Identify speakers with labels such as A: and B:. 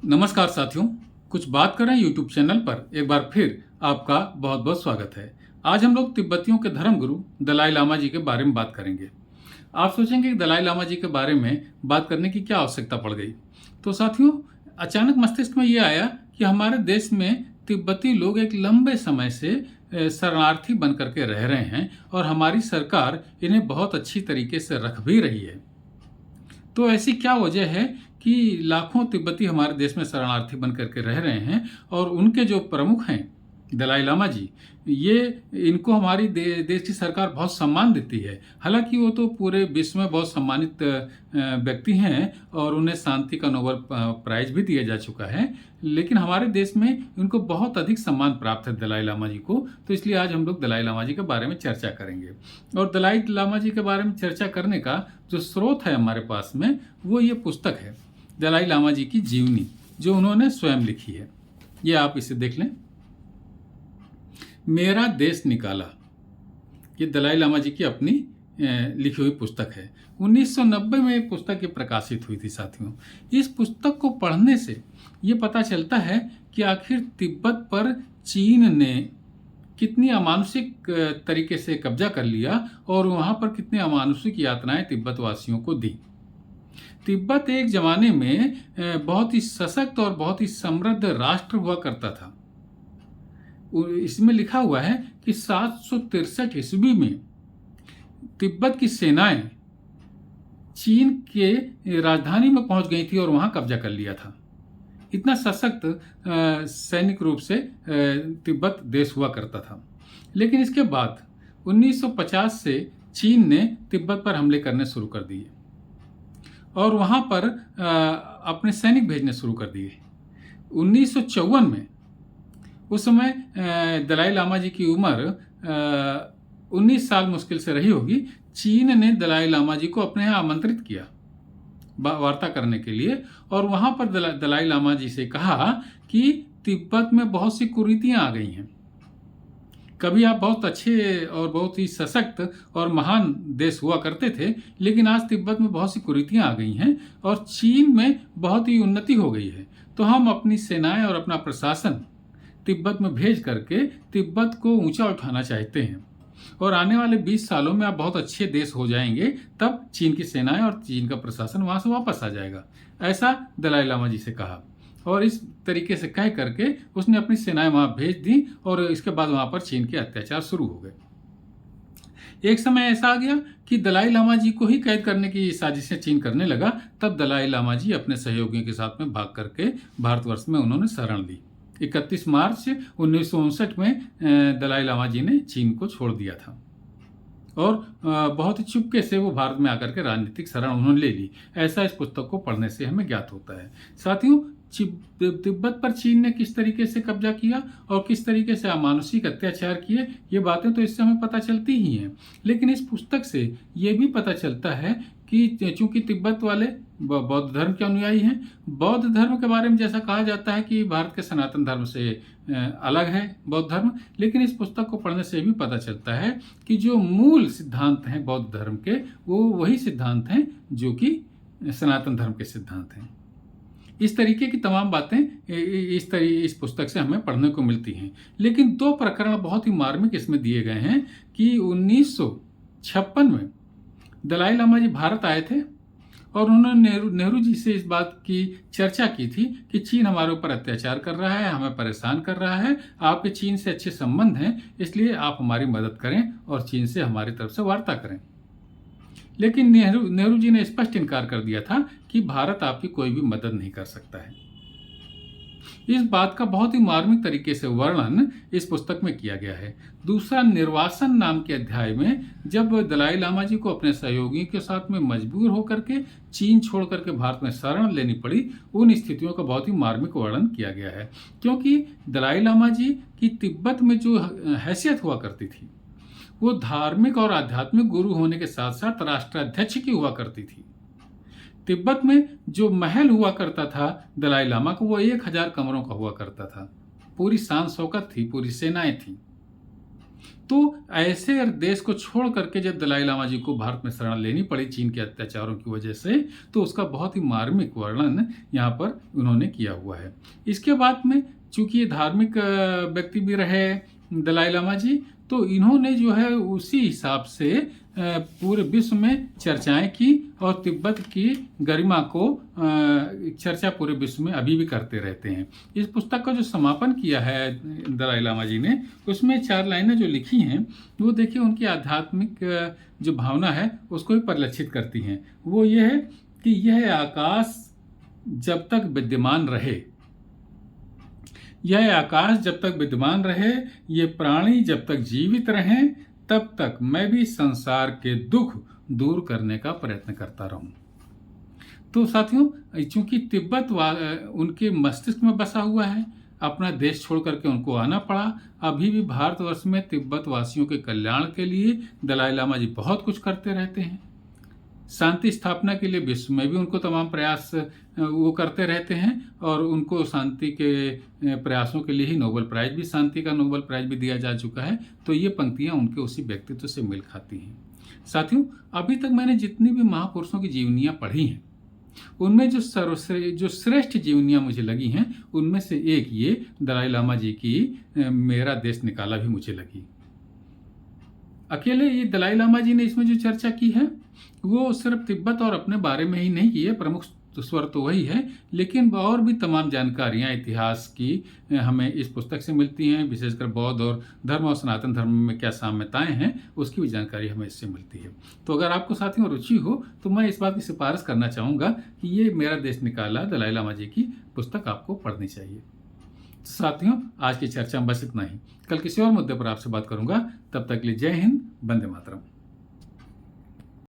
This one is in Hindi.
A: नमस्कार साथियों, कुछ बात करें यूट्यूब चैनल पर एक बार फिर आपका बहुत बहुत स्वागत है। आज हम लोग तिब्बतियों के धर्मगुरु दलाई लामा जी के बारे में बात करेंगे। आप सोचेंगे कि दलाई लामा जी के बारे में बात करने की क्या आवश्यकता पड़ गई। तो साथियों, अचानक मस्तिष्क में ये आया कि हमारे देश में तिब्बती लोग एक लंबे समय से शरणार्थी बन करके रह रहे हैं और हमारी सरकार इन्हें बहुत अच्छी तरीके से रख भी रही है। तो ऐसी क्या वजह है कि लाखों तिब्बती हमारे देश में शरणार्थी बन करके रह रहे हैं और उनके जो प्रमुख हैं दलाई लामा जी, ये इनको हमारी देश की सरकार बहुत सम्मान देती है। हालांकि वो तो पूरे विश्व में बहुत सम्मानित व्यक्ति हैं और उन्हें शांति का नोबेल प्राइज भी दिया जा चुका है, लेकिन हमारे देश में इनको बहुत अधिक सम्मान प्राप्त है दलाई लामा जी को। तो इसलिए आज हम लोग दलाई लामा जी के बारे में चर्चा करेंगे। और दलाई लामा जी के बारे में चर्चा करने का जो स्रोत है हमारे पास में, वो ये पुस्तक है दलाई लामा जी की जीवनी, जो उन्होंने स्वयं लिखी है। ये आप इसे देख लें, मेरा देश निकाला। ये दलाई लामा जी की अपनी लिखी हुई पुस्तक है। 1990 में ये पुस्तक प्रकाशित हुई थी साथियों। इस पुस्तक को पढ़ने से ये पता चलता है कि आखिर तिब्बत पर चीन ने कितनी अमानुषिक तरीके से कब्जा कर लिया और वहाँ पर कितनी अमानुषिक यातनाएं तिब्बत वासियों को दी। तिब्बत एक जमाने में बहुत ही सशक्त और बहुत ही समृद्ध राष्ट्र हुआ करता था। इसमें लिखा हुआ है कि 763 ईस्वी में तिब्बत की सेनाएं चीन के राजधानी में पहुंच गई थी और वहां कब्जा कर लिया था। इतना सशक्त सैनिक रूप से तिब्बत देश हुआ करता था। लेकिन इसके बाद 1950 से चीन ने तिब्बत पर हमले करने शुरू कर दिए और वहां पर अपने सैनिक भेजने शुरू कर दिए। 1954 में, उस समय दलाई लामा जी की उम्र 19 साल मुश्किल से रही होगी, चीन ने दलाई लामा जी को अपने यहाँ आमंत्रित किया वार्ता करने के लिए और वहाँ पर दलाई लामा जी से कहा कि तिब्बत में बहुत सी कुरीतियाँ आ गई हैं। कभी आप बहुत अच्छे और बहुत ही सशक्त और महान देश हुआ करते थे, लेकिन आज तिब्बत में बहुत सी कुरीतियाँ आ गई हैं और चीन में बहुत ही उन्नति हो गई है। तो हम अपनी सेनाएं और अपना प्रशासन तिब्बत में भेज करके तिब्बत को ऊंचा उठाना चाहते हैं और आने वाले 20 सालों में आप बहुत अच्छे देश हो जाएंगे, तब चीन की सेनाएं और चीन का प्रशासन वहां से वापस आ जाएगा। ऐसा दलाई लामा जी से कहा और इस तरीके से कह करके उसने अपनी सेनाएं वहां भेज दी और इसके बाद वहां पर चीन के अत्याचार शुरू हो गए। एक समय ऐसा आ गया कि दलाई लामा जी को ही कैद करने की साजिशें चीन करने लगा। तब दलाई लामा जी अपने सहयोगियों के साथ में भाग करके भारतवर्ष में उन्होंने शरण ली। 31 मार्च 1959 में दलाई लामा जी ने चीन को छोड़ दिया था और बहुत ही चुपके से वो भारत में आकर के राजनीतिक शरण उन्होंने ले ली। ऐसा इस पुस्तक को पढ़ने से हमें ज्ञात होता है। साथियों, तिब्बत पर चीन ने किस तरीके से कब्जा किया और किस तरीके से अमानुषिक अत्याचार किए, ये बातें तो इससे हमें पता चलती ही हैं, लेकिन इस पुस्तक से ये भी पता चलता है कि चूंकि तिब्बत वाले बौद्ध धर्म के अनुयायी हैं, बौद्ध धर्म के बारे में जैसा कहा जाता है कि भारत के सनातन धर्म से अलग है बौद्ध धर्म, लेकिन इस पुस्तक को पढ़ने से भी पता चलता है कि जो मूल सिद्धांत हैं बौद्ध धर्म के, वो वही सिद्धांत हैं जो कि सनातन धर्म के सिद्धांत हैं। इस तरीके की तमाम बातें इस पुस्तक से हमें पढ़ने को मिलती हैं। लेकिन 2 प्रकरण बहुत ही मार्मिक इसमें दिए गए हैं कि 1956 में दलाई लामा जी भारत आए थे और उन्होंने नेहरू जी से इस बात की चर्चा की थी कि चीन हमारे ऊपर अत्याचार कर रहा है, हमें परेशान कर रहा है, आपके चीन से अच्छे संबंध हैं, इसलिए आप हमारी मदद करें और चीन से हमारी तरफ से वार्ता करें। लेकिन नेहरू जी ने स्पष्ट इनकार कर दिया था कि भारत आपकी कोई भी मदद नहीं कर सकता है। इस बात का बहुत ही मार्मिक तरीके से वर्णन इस पुस्तक में किया गया है। दूसरा, निर्वासन नाम के अध्याय में जब दलाई लामा जी को अपने सहयोगियों के साथ में मजबूर होकर के चीन छोड़ करके भारत में शरण लेनी पड़ी, उन स्थितियों का बहुत ही मार्मिक वर्णन किया गया है। क्योंकि दलाई लामा जी की तिब्बत में जो हैसियत हुआ करती थी, वो धार्मिक और आध्यात्मिक गुरु होने के साथ साथ राष्ट्राध्यक्ष की हुआ करती थी। तिब्बत में जो महल हुआ करता था दलाई लामा का, वो 1000 कमरों का हुआ करता था। पूरी शान शौकत थी, पूरी सेनाएं थी। तो ऐसे देश को छोड़ करके जब दलाई लामा जी को भारत में शरण लेनी पड़ी चीन के अत्याचारों की वजह से, तो उसका बहुत ही मार्मिक वर्णन यहाँ पर उन्होंने किया हुआ है। इसके बाद में चूंकि ये धार्मिक व्यक्ति भी रहे दलाई लामा जी, तो इन्होंने जो है उसी हिसाब से पूरे विश्व में चर्चाएं की और तिब्बत की गरिमा को चर्चा पूरे विश्व में अभी भी करते रहते हैं। इस पुस्तक का जो समापन किया है दलाई लामा जी ने, उसमें 4 लाइनें जो लिखी हैं वो देखिए उनकी आध्यात्मिक जो भावना है उसको भी परिलक्षित करती हैं। वो ये है कि यह आकाश जब तक विद्यमान रहे, यह आकाश जब तक विद्यमान रहे, ये प्राणी जब तक जीवित रहें, तब तक मैं भी संसार के दुख दूर करने का प्रयत्न करता रहूं। तो साथियों, चूंकि तिब्बत उनके मस्तिष्क में बसा हुआ है, अपना देश छोड़ करके उनको आना पड़ा। अभी भी भारतवर्ष में तिब्बत वासियों के कल्याण के लिए दलाई लामा जी बहुत कुछ करते रहते हैं। शांति स्थापना के लिए विश्व में भी उनको तमाम प्रयास वो करते रहते हैं और उनको शांति के प्रयासों के लिए ही नोबेल प्राइज भी, शांति का नोबेल प्राइज भी दिया जा चुका है। तो ये पंक्तियां उनके उसी व्यक्तित्व से मेल खाती हैं। साथियों, अभी तक मैंने जितनी भी महापुरुषों की जीवनियां पढ़ी हैं, उनमें जो श्रेष्ठ जीवनियां मुझे लगी हैं, उनमें से एक ये दलाई लामा जी की मेरा देश निकाला भी मुझे लगी। अकेले ये दलाई लामा जी ने इसमें जो चर्चा की है वो सिर्फ तिब्बत और अपने बारे में ही नहीं की है, प्रमुख स्वर तो वही है, लेकिन और भी तमाम जानकारियां इतिहास की हमें इस पुस्तक से मिलती हैं। विशेषकर बौद्ध और धर्म और सनातन धर्म में क्या साम्यताएं हैं उसकी भी जानकारी हमें इससे मिलती है। तो अगर आपको साथियों रुचि हो तो मैं इस बात की सिफारिश करना चाहूँगा कि ये मेरा देश निकाला दलाई लामा जी की पुस्तक आपको पढ़नी चाहिए। साथियों, आज की चर्चा में बस इतना ही। कल किसी और मुद्दे पर आपसे बात करूंगा। तब तक के लिए जय हिंद, वंदे मातरम।